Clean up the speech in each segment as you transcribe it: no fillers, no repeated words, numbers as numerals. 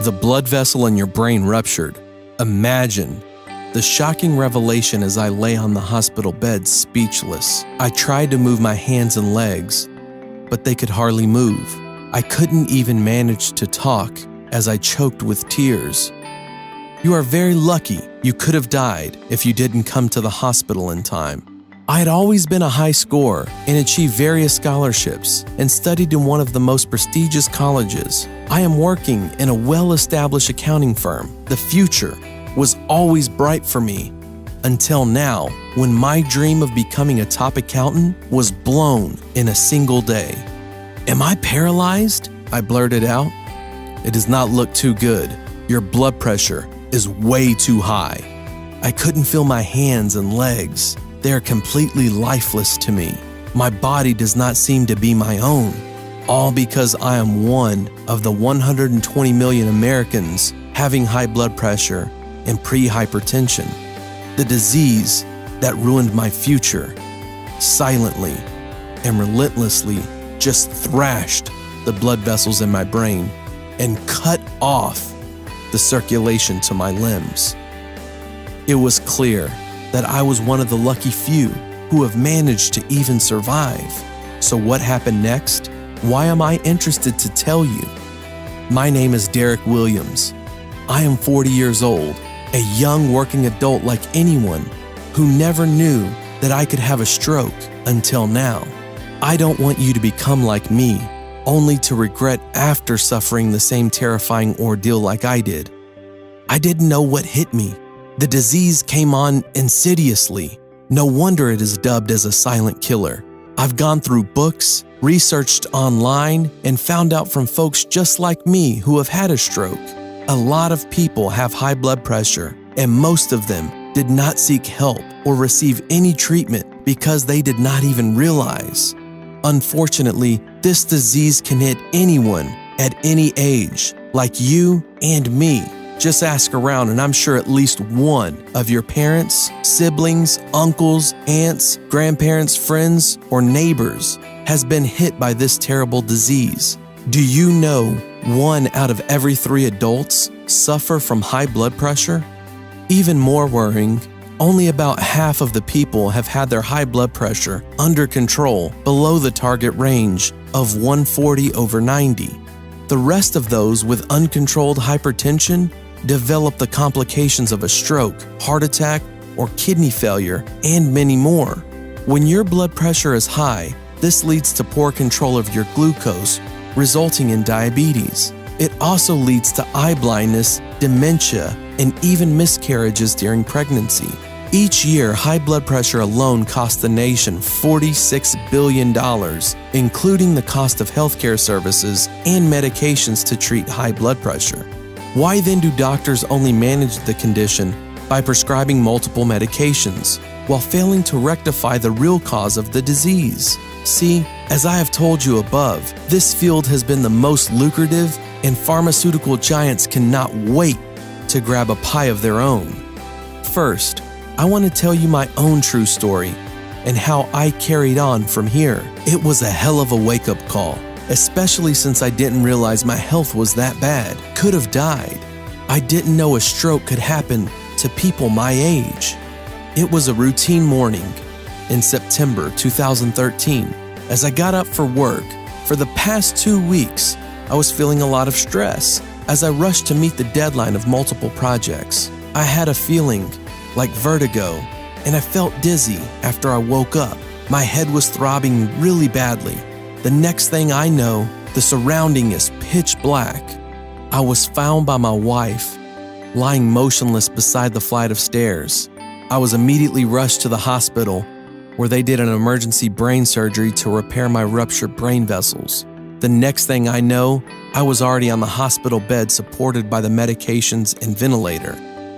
The blood vessel in your brain ruptured. Imagine the shocking revelation as I lay on the hospital bed speechless. I tried to move my hands and legs, but they could hardly move. I couldn't even manage to talk as I choked with tears. You are very lucky. You could have died if you didn't come to the hospital in time. I had always been a high scorer and achieved various scholarships and studied in one of the most prestigious colleges. I am working in a well-established accounting firm. The future was always bright for me until now, when my dream of becoming a top accountant was blown in a single day. "Am I paralyzed?" I blurted out. "It does not look too good. Your blood pressure is way too high." I couldn't feel my hands and legs. They are completely lifeless to me. My body does not seem to be my own, all because I am one of the 120 million Americans having high blood pressure and pre-hypertension, the disease that ruined my future, silently and relentlessly just thrashed the blood vessels in my brain and cut off the circulation to my limbs. It was clear that I was one of the lucky few who have managed to even survive. So what happened next? Why am I interested to tell you? My name is Derek Williams. I am 40 years old, a young working adult like anyone who never knew that I could have a stroke until now. I don't want you to become like me, only to regret after suffering the same terrifying ordeal like I did. I didn't know what hit me. The disease came on insidiously. No wonder it is dubbed as a silent killer. I've gone through books, researched online, and found out from folks just like me who have had a stroke. A lot of people have high blood pressure, and most of them did not seek help or receive any treatment because they did not even realize. Unfortunately, this disease can hit anyone at any age, like you and me. Just ask around and I'm sure at least one of your parents, siblings, uncles, aunts, grandparents, friends, or neighbors has been hit by this terrible disease. Do you know 1 out of every 3 adults suffer from high blood pressure? Even more worrying, only about half of the people have had their high blood pressure under control below the target range of 140/90. The rest of those with uncontrolled hypertension develop the complications of a stroke, heart attack, or kidney failure, and many more. When your blood pressure is high, this leads to poor control of your glucose, resulting in diabetes. It also leads to eye blindness, dementia, and even miscarriages during pregnancy. Each year, high blood pressure alone costs the nation $46 billion, including the cost of healthcare services and medications to treat high blood pressure. Why then do doctors only manage the condition by prescribing multiple medications, while failing to rectify the real cause of the disease? See, as I have told you above, this field has been the most lucrative, and pharmaceutical giants cannot wait to grab a pie of their own. First, I want to tell you my own true story and how I carried on from here. It was a hell of a wake-up call, especially since I didn't realize my health was that bad. Could have died. I didn't know a stroke could happen to people my age. It was a routine morning in September 2013. As I got up for work, for the past 2 weeks, I was feeling a lot of stress as I rushed to meet the deadline of multiple projects. I had a feeling like vertigo, and I felt dizzy after I woke up. My head was throbbing really badly. The next thing I know, the surrounding is pitch black. I was found by my wife, lying motionless beside the flight of stairs. I was immediately rushed to the hospital, where they did an emergency brain surgery to repair my ruptured brain vessels. The next thing I know, I was already on the hospital bed supported by the medications and ventilator.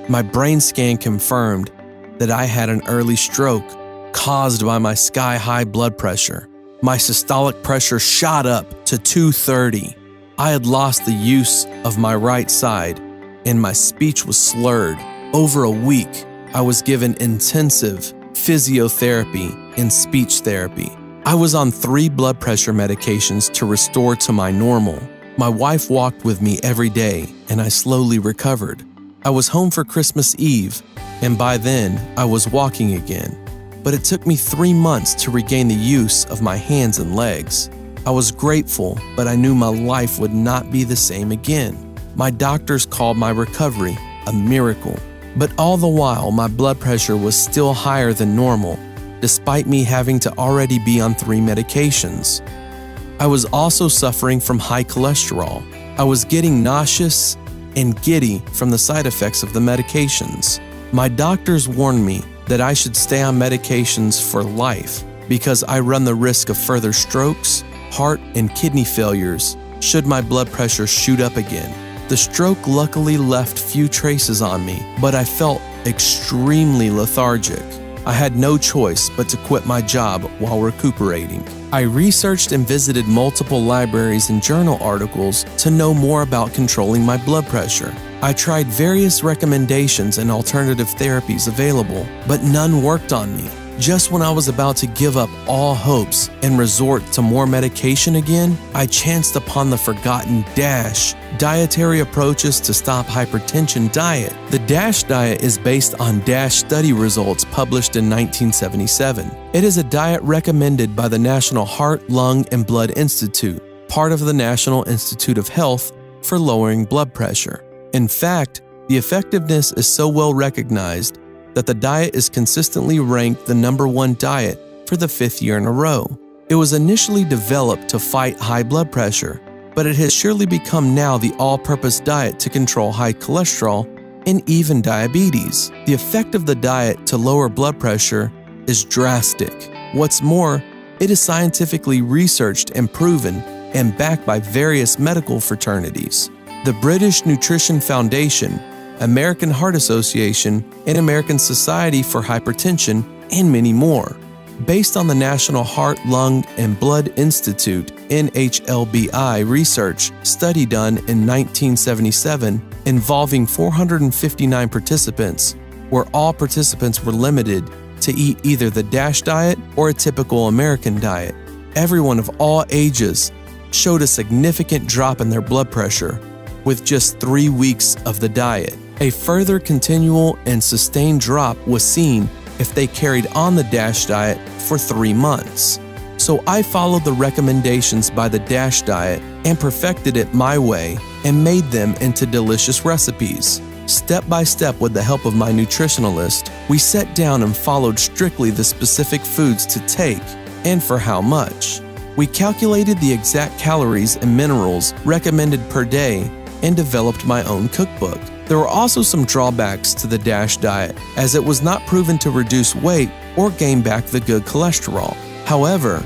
My brain scan confirmed that I had an early stroke caused by my sky-high blood pressure. My systolic pressure shot up to 230. I had lost the use of my right side, and my speech was slurred. Over a week, I was given intensive physiotherapy and speech therapy. I was on 3 blood pressure medications to restore to my normal. My wife walked with me every day, and I slowly recovered. I was home for Christmas Eve, and by then, I was walking again. But it took me 3 months to regain the use of my hands and legs. I was grateful, but I knew my life would not be the same again. My doctors called my recovery a miracle. But all the while, my blood pressure was still higher than normal, despite me having to already be on 3 medications. I was also suffering from high cholesterol. I was getting nauseous and giddy from the side effects of the medications. My doctors warned me that I should stay on medications for life because I run the risk of further strokes, heart and kidney failures should my blood pressure shoot up again. The stroke luckily left few traces on me, but I felt extremely lethargic. I had no choice but to quit my job while recuperating. I researched and visited multiple libraries and journal articles to know more about controlling my blood pressure. I tried various recommendations and alternative therapies available, but none worked on me. Just when I was about to give up all hopes and resort to more medication again, I chanced upon the forgotten DASH, Dietary Approaches to Stop Hypertension diet. The DASH diet is based on DASH study results published in 1977. It is a diet recommended by the National Heart, Lung, and Blood Institute, part of the National Institute of Health, for lowering blood pressure. In fact, the effectiveness is so well recognized that the diet is consistently ranked the #1 diet for the 5th year in a row. It was initially developed to fight high blood pressure, but it has surely become now the all-purpose diet to control high cholesterol and even diabetes. The effect of the diet to lower blood pressure is drastic. What's more, it is scientifically researched and proven and backed by various medical fraternities. The British Nutrition Foundation, American Heart Association, and American Society for Hypertension, and many more. Based on the National Heart, Lung, and Blood Institute (NHLBI) research study done in 1977 involving 459 participants, where all participants were limited to eat either the DASH diet or a typical American diet. Everyone of all ages showed a significant drop in their blood pressure with just 3 weeks of the diet. A further continual and sustained drop was seen if they carried on the DASH diet for 3 months. So I followed the recommendations by the DASH diet and perfected it my way and made them into delicious recipes. Step by step, with the help of my nutritionalist, we sat down and followed strictly the specific foods to take and for how much. We calculated the exact calories and minerals recommended per day and developed my own cookbook. There were also some drawbacks to the DASH diet, as it was not proven to reduce weight or gain back the good cholesterol. However,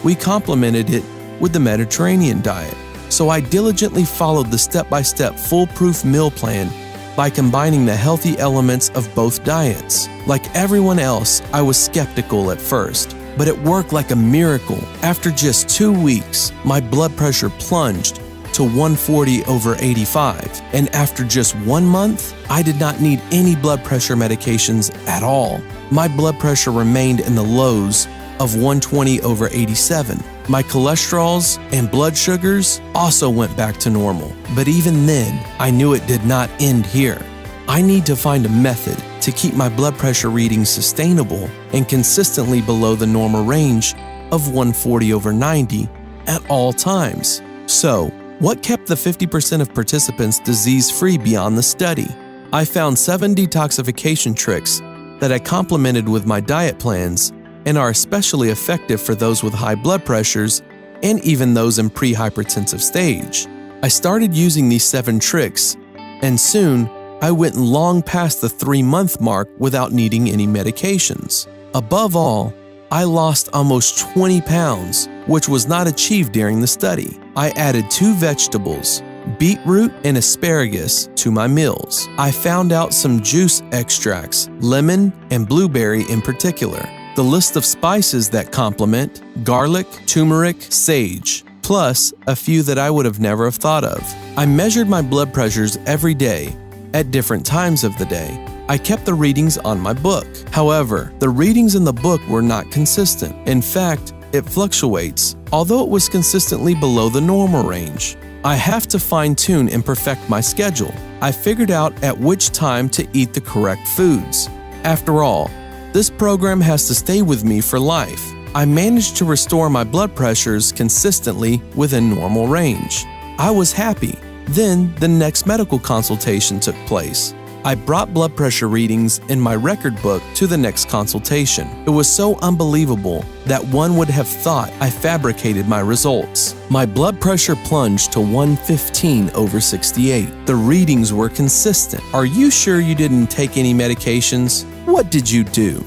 we complemented it with the Mediterranean diet, so I diligently followed the step-by-step foolproof meal plan by combining the healthy elements of both diets. Like everyone else, I was skeptical at first, but it worked like a miracle. After just 2 weeks, my blood pressure plunged to 140/85, and after just 1 month, I did not need any blood pressure medications at all. My blood pressure remained in the lows of 120/87. My cholesterols and blood sugars also went back to normal, but even then, I knew it did not end here. I need to find a method to keep my blood pressure readings sustainable and consistently below the normal range of 140/90 at all times. So, what kept the 50% of participants disease-free beyond the study? I found 7 detoxification tricks that I complemented with my diet plans and are especially effective for those with high blood pressures and even those in pre-hypertensive stage. I started using these 7 tricks, and soon I went long past the 3-month mark without needing any medications. Above all, I lost almost 20 pounds, which was not achieved during the study. I added 2 vegetables, beetroot and asparagus, to my meals. I found out some juice extracts, lemon and blueberry in particular. The list of spices that complement: garlic, turmeric, sage, plus a few that I would have never have thought of. I measured my blood pressures every day at different times of the day. I kept the readings on my book. However, the readings in the book were not consistent. In fact, it fluctuates, although it was consistently below the normal range. I have to fine-tune and perfect my schedule. I figured out at which time to eat the correct foods. After all, this program has to stay with me for life. I managed to restore my blood pressures consistently within normal range. I was happy. Then the next medical consultation took place. I brought blood pressure readings in my record book to the next consultation. It was so unbelievable that one would have thought I fabricated my results. My blood pressure plunged to 115/68. The readings were consistent. Are you sure you didn't take any medications? What did you do?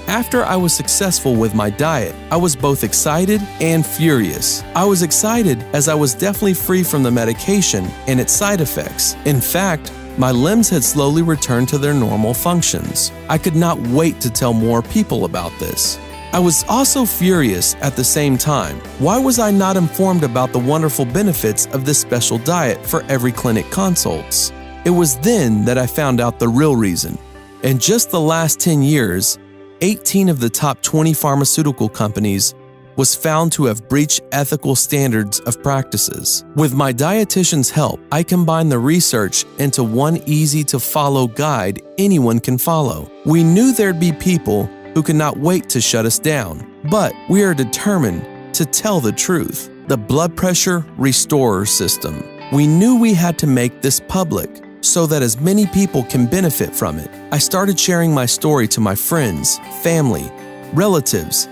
After I was successful with my diet, I was both excited and furious. I was excited as I was definitely free from the medication and its side effects. In fact, my limbs had slowly returned to their normal functions. I could not wait to tell more people about this. I was also furious at the same time. Why was I not informed about the wonderful benefits of this special diet for every clinic consults? It was then that I found out the real reason. In just the last 10 years, 18 of the top 20 pharmaceutical companies was found to have breached ethical standards of practices. With my dietitian's help, I combined the research into one easy-to-follow guide anyone can follow. We knew there'd be people who could not wait to shut us down, but we are determined to tell the truth. The blood pressure restorer system. We knew we had to make this public so that as many people can benefit from it. I started sharing my story to my friends, family, relatives,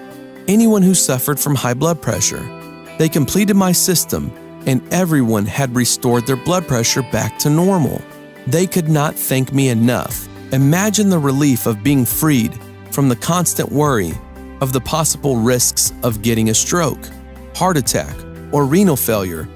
anyone who suffered from high blood pressure. They completed my system, and everyone had restored their blood pressure back to normal. They could not thank me enough. Imagine the relief of being freed from the constant worry of the possible risks of getting a stroke, heart attack, or renal failure,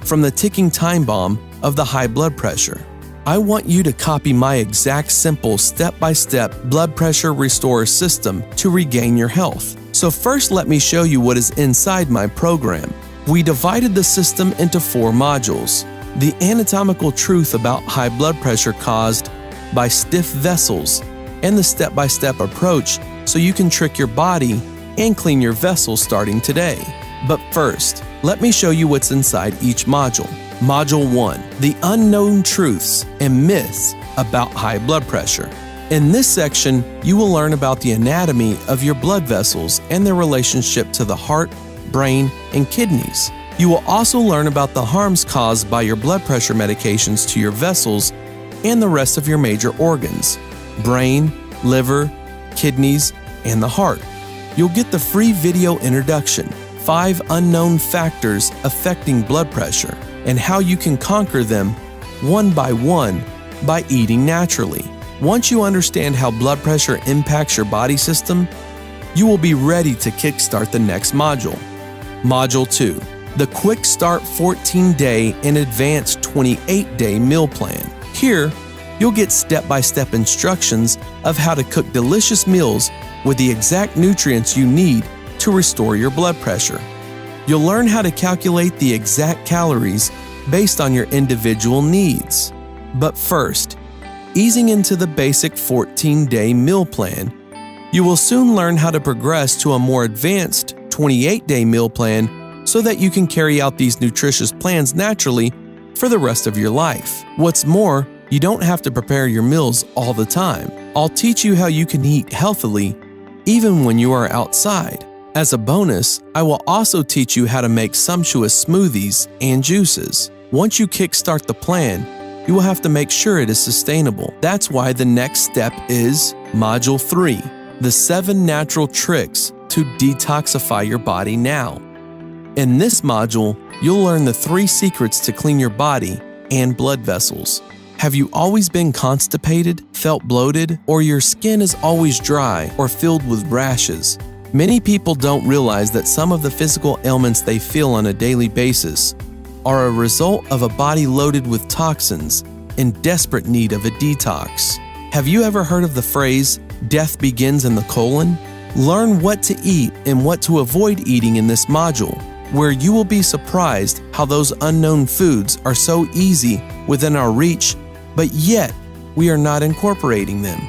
from the ticking time bomb of the high blood pressure. I want you to copy my exact simple step-by-step blood pressure restorer system to regain your health. So first, let me show you what is inside my program. We divided the system into 4 modules. The anatomical truth about high blood pressure caused by stiff vessels and the step-by-step approach so you can trick your body and clean your vessels starting today. But first, let me show you what's inside each module. Module 1, the unknown truths and myths about high blood pressure. In this section, you will learn about the anatomy of your blood vessels and their relationship to the heart, brain, and kidneys. You will also learn about the harms caused by your blood pressure medications to your vessels and the rest of your major organs, brain, liver, kidneys, and the heart. You'll get the free video introduction, 5 unknown factors affecting blood pressure, and how you can conquer them one by one by eating naturally. Once you understand how blood pressure impacts your body system, you will be ready to kickstart the next module. Module 2, the Quick Start 14-Day and Advanced 28-Day Meal Plan. Here, you'll get step-by-step instructions of how to cook delicious meals with the exact nutrients you need to restore your blood pressure. You'll learn how to calculate the exact calories based on your individual needs. But first, easing into the basic 14-day meal plan, you will soon learn how to progress to a more advanced 28-day meal plan so that you can carry out these nutritious plans naturally for the rest of your life. What's more, you don't have to prepare your meals all the time. I'll teach you how you can eat healthily even when you are outside. As a bonus, I will also teach you how to make sumptuous smoothies and juices. Once you kickstart the plan, you will have to make sure it is sustainable. That's why the next step is Module 3, the 7 natural tricks to detoxify your body now. In this module, you'll learn the 3 secrets to clean your body and blood vessels. Have you always been constipated, felt bloated, or your skin is always dry or filled with rashes? Many people don't realize that some of the physical ailments they feel on a daily basis are a result of a body loaded with toxins in desperate need of a detox. Have you ever heard of the phrase, "death begins in the colon"? Learn what to eat and what to avoid eating in this module, where you will be surprised how those unknown foods are so easy within our reach, but yet we are not incorporating them.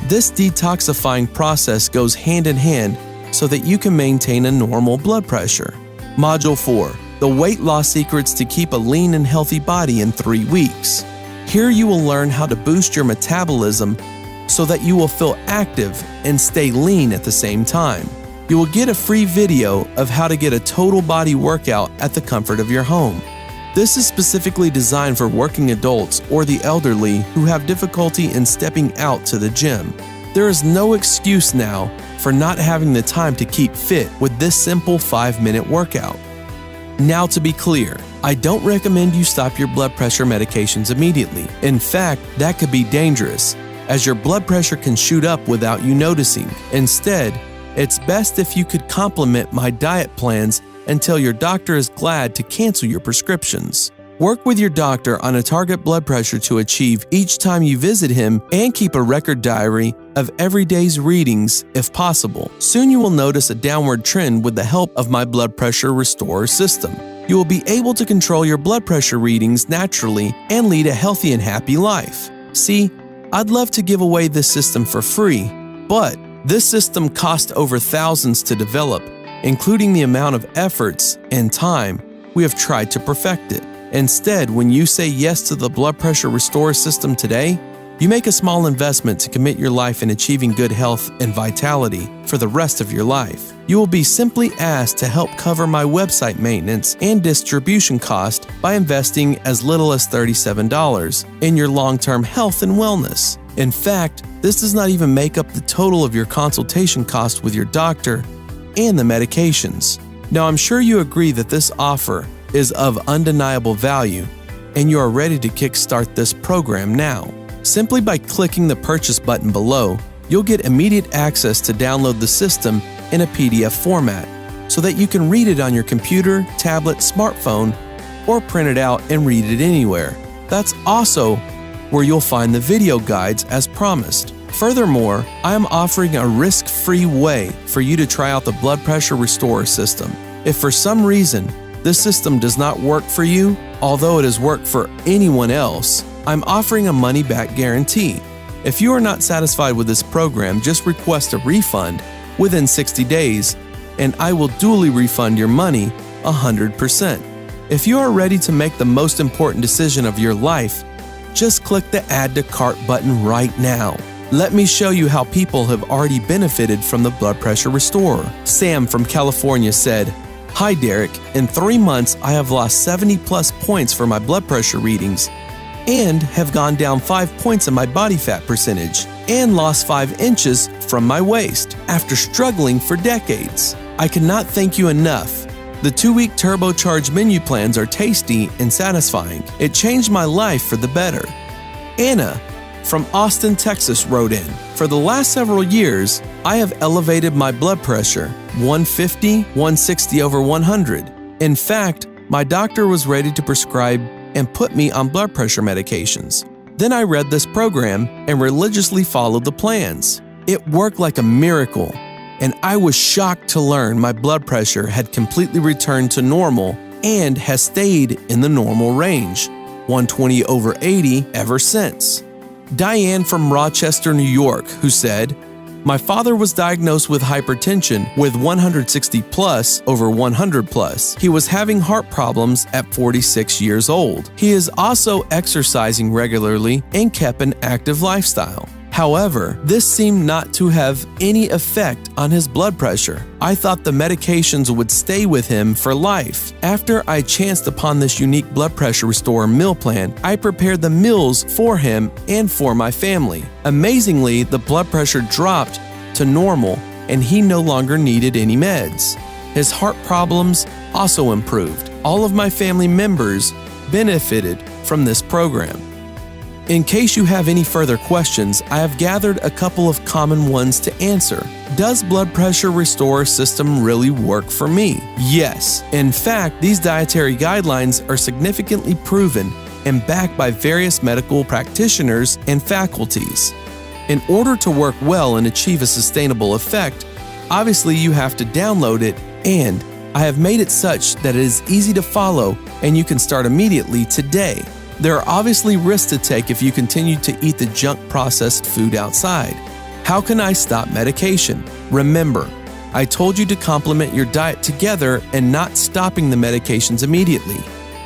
This detoxifying process goes hand in hand so that you can maintain a normal blood pressure. Module 4, The Weight Loss Secrets to Keep a Lean and Healthy Body in 3 Weeks. Here you will learn how to boost your metabolism so that you will feel active and stay lean at the same time. You will get a free video of how to get a total body workout at the comfort of your home. This is specifically designed for working adults or the elderly who have difficulty in stepping out to the gym. There is no excuse now for not having the time to keep fit with this simple 5-minute workout. Now, to be clear, I don't recommend you stop your blood pressure medications immediately. In fact, that could be dangerous, as your blood pressure can shoot up without you noticing. Instead, it's best if you could complement my diet plans until your doctor is glad to cancel your prescriptions. Work with your doctor on a target blood pressure to achieve each time you visit him, and keep a record diary of every day's readings if possible. Soon you will notice a downward trend with the help of my blood pressure restorer system. You will be able to control your blood pressure readings naturally and lead a healthy and happy life. See, I'd love to give away this system for free, but this system cost over thousands to develop, including the amount of efforts and time we have tried to perfect it. Instead, when you say yes to the blood pressure restorer system today, you make a small investment to commit your life in achieving good health and vitality for the rest of your life. You will be simply asked to help cover my website maintenance and distribution cost by investing as little as $37 in your long-term health and wellness. In fact, this does not even make up the total of your consultation cost with your doctor and the medications. Now, I'm sure you agree that this offer is of undeniable value, and you are ready to kickstart this program now. Simply by clicking the purchase button below, you'll get immediate access to download the system in a PDF format so that you can read it on your computer, tablet, smartphone, or print it out and read it anywhere. That's also where you'll find the video guides as promised. Furthermore, I am offering a risk-free way for you to try out the blood pressure restorer system. If for some reason this system does not work for you, although it has worked for anyone else, I'm offering a money-back guarantee. If you are not satisfied with this program, just request a refund within 60 days, and I will duly refund your money 100%. If you are ready to make the most important decision of your life, just click the Add to Cart button right now. Let me show you how people have already benefited from the blood pressure restorer. Sam from California said, "Hi Derek, in 3 months I have lost 70+ points for my blood pressure readings and have gone down 5 points in my body fat percentage and lost 5 inches from my waist after struggling for decades. I cannot thank you enough. The 2-week turbocharged menu plans are tasty and satisfying. It changed my life for the better." Anna from Austin, Texas wrote in, "For the last several years, I have elevated my blood pressure 150, 160 over 100. In fact, my doctor was ready to prescribe and put me on blood pressure medications. Then I read this program and religiously followed the plans. It worked like a miracle, and I was shocked to learn my blood pressure had completely returned to normal and has stayed in the normal range, 120 over 80 ever since." Diane from Rochester, New York, who said, "My father was diagnosed with hypertension with 160+ over 100+. He was having heart problems at 46 years old. He is also exercising regularly and kept an active lifestyle. However, this seemed not to have any effect on his blood pressure. I thought the medications would stay with him for life. After I chanced upon this unique blood pressure restorer meal plan, I prepared the meals for him and for my family. Amazingly, the blood pressure dropped to normal and he no longer needed any meds. His heart problems also improved. All of my family members benefited from this program." In case you have any further questions, I have gathered a couple of common ones to answer. Does blood pressure restorer system really work for me? Yes. In fact, these dietary guidelines are significantly proven and backed by various medical practitioners and faculties. In order to work well and achieve a sustainable effect, obviously you have to download it, and I have made it such that it is easy to follow and you can start immediately today. There are obviously risks to take if you continue to eat the junk processed food outside. How can I stop medication? Remember, I told you to complement your diet together and not stopping the medications immediately.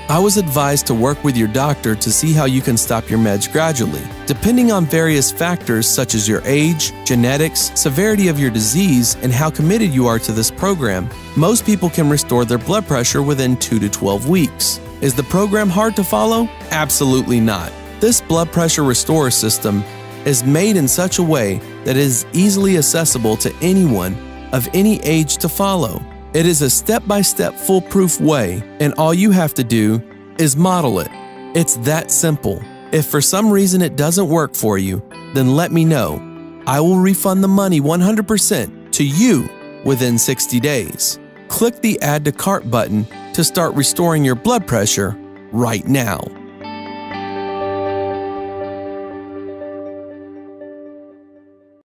I was advised to work with your doctor to see how you can stop your meds gradually. Depending on various factors such as your age, genetics, severity of your disease, and how committed you are to this program, most people can restore their blood pressure within 2 to 12 weeks. Is the program hard to follow? Absolutely not. This blood pressure restorer system is made in such a way that it is easily accessible to anyone of any age to follow. It is a step-by-step foolproof way, and all you have to do is model it. It's that simple. If for some reason it doesn't work for you, then let me know. I will refund the money 100% to you within 60 days. Click the Add to Cart button to start restoring your blood pressure right now.